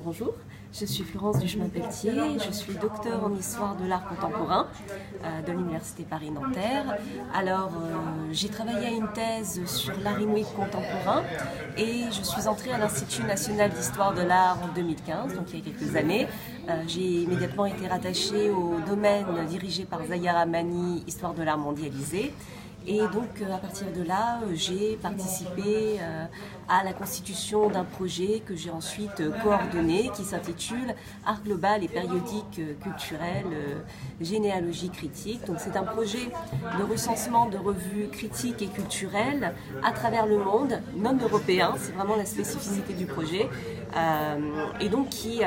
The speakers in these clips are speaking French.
Bonjour, je suis Florence Duchemin-Pelletier, je suis docteure en histoire de l'art contemporain de l'Université Paris-Nanterre. J'ai travaillé à une thèse sur l'art inuit contemporain et je suis entrée à l'Institut national d'histoire de l'art en 2015, donc il y a quelques années. J'ai immédiatement été rattachée au domaine dirigé par Zahia Rahmani, Histoire de l'art mondialisé. Et donc, à partir de là, j'ai participé à la constitution d'un projet que j'ai ensuite coordonné, qui s'intitule Art global et périodique culturel, généalogie critique. Donc, c'est un projet de recensement de revues critiques et culturelles à travers le monde, non européen. C'est vraiment la spécificité du projet. Et donc, qui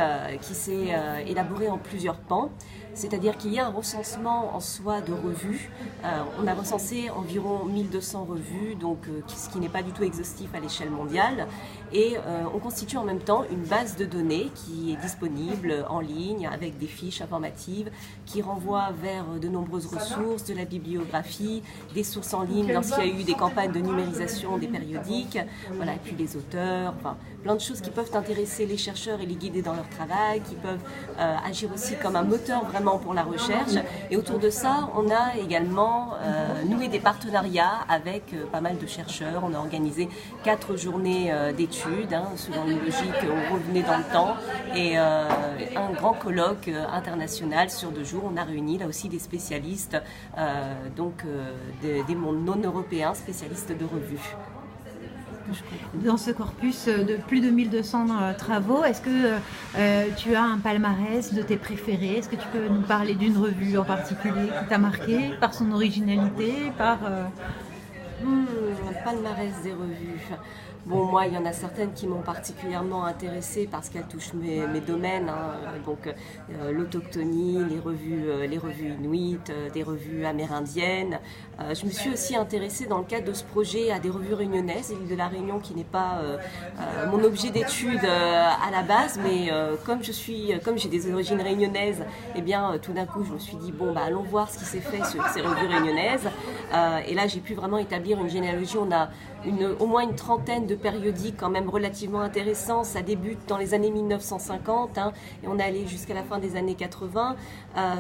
s'est élaboré en plusieurs pans. C'est-à-dire qu'il y a un recensement en soi de revues. On a recensé environ 1200 revues, donc ce qui n'est pas du tout exhaustif à l'échelle mondiale. Et on constitue en même temps une base de données qui est disponible en ligne avec des fiches informatives qui renvoient vers de nombreuses ressources, de la bibliographie, des sources en ligne lorsqu'il y a eu des campagnes de numérisation des périodiques, voilà, et puis les auteurs, enfin, plein de choses qui peuvent intéresser les chercheurs et les guider dans leur travail, qui peuvent agir aussi comme un moteur vraiment pour la recherche. Et autour de ça, on a également noué des partenariats avec pas mal de chercheurs. On a organisé 4 journées d'études, selon une logique, on revenait dans le temps, et un grand colloque international sur 2 jours. On a réuni là aussi des spécialistes, des mondes non européens, spécialistes de revues. Dans ce corpus de plus de 1200 travaux, est-ce que tu as un palmarès de tes préférés? Est-ce que tu peux nous parler d'une revue en particulier qui t'a marqué par son originalité, Un palmarès des revues. Bon, moi, il y en a certaines qui m'ont particulièrement intéressée parce qu'elles touchent mes domaines, donc l'autochtonie, les revues inuites, des revues amérindiennes. Je me suis aussi intéressée dans le cadre de ce projet à des revues réunionnaises, l'île de la Réunion qui n'est pas mon objet d'étude à la base, mais comme j'ai des origines réunionnaises, eh bien tout d'un coup je me suis dit allons voir ce qui s'est fait sur ces revues réunionnaises. Et là j'ai pu vraiment établir une généalogie. On a au moins une trentaine de périodiques quand même relativement intéressants. Ça débute dans les années 1950 et on est allé jusqu'à la fin des années 80.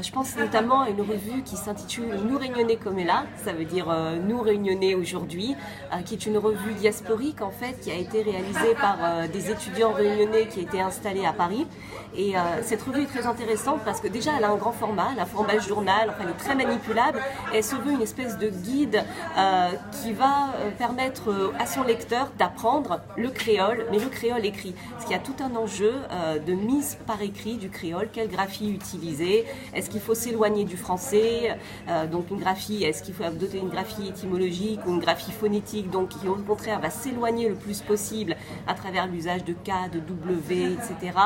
Je pense notamment à une revue qui s'intitule Nous Réunionnais comme est là, ça veut dire Nous Réunionnais aujourd'hui, qui est une revue diasporique en fait, qui a été réalisée par des étudiants réunionnais qui étaient installés à Paris. Et cette revue est très intéressante parce que déjà elle a un grand format, elle a un format journal, enfin elle est très manipulable, et elle se veut une espèce de guide qui va permettre à son lecteur d'apprendre le créole, mais le créole écrit. Parce qu'il y a tout un enjeu de mise par écrit du créole, quelle graphie utiliser, est-ce qu'il faut s'éloigner du français, donc une graphie, est-ce qu'il faut doter une graphie étymologique ou une graphie phonétique, donc qui au contraire va s'éloigner le plus possible à travers l'usage de K, de W, etc.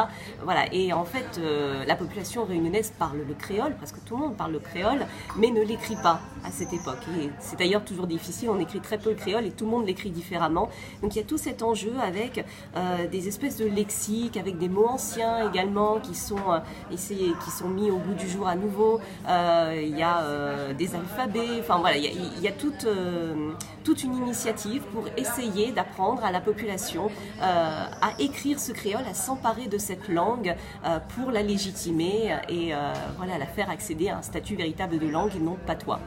Voilà. Et en fait, la population réunionnaise parle le créole, parce que tout le monde parle le créole, mais ne l'écrit pas à cette époque. Et c'est d'ailleurs toujours difficile, on écrit très peu le créole et tout le monde l'écrit différemment. Donc il y a tout cet enjeu avec des espèces de lexiques, avec des mots anciens également qui sont mis au goût du jour à nouveau. Il y a des alphabets, enfin voilà, il y a toute une initiative pour essayer d'apprendre à la population à écrire ce créole, à s'emparer de cette langue pour la légitimer et la faire accéder à un statut véritable de langue et non de patois.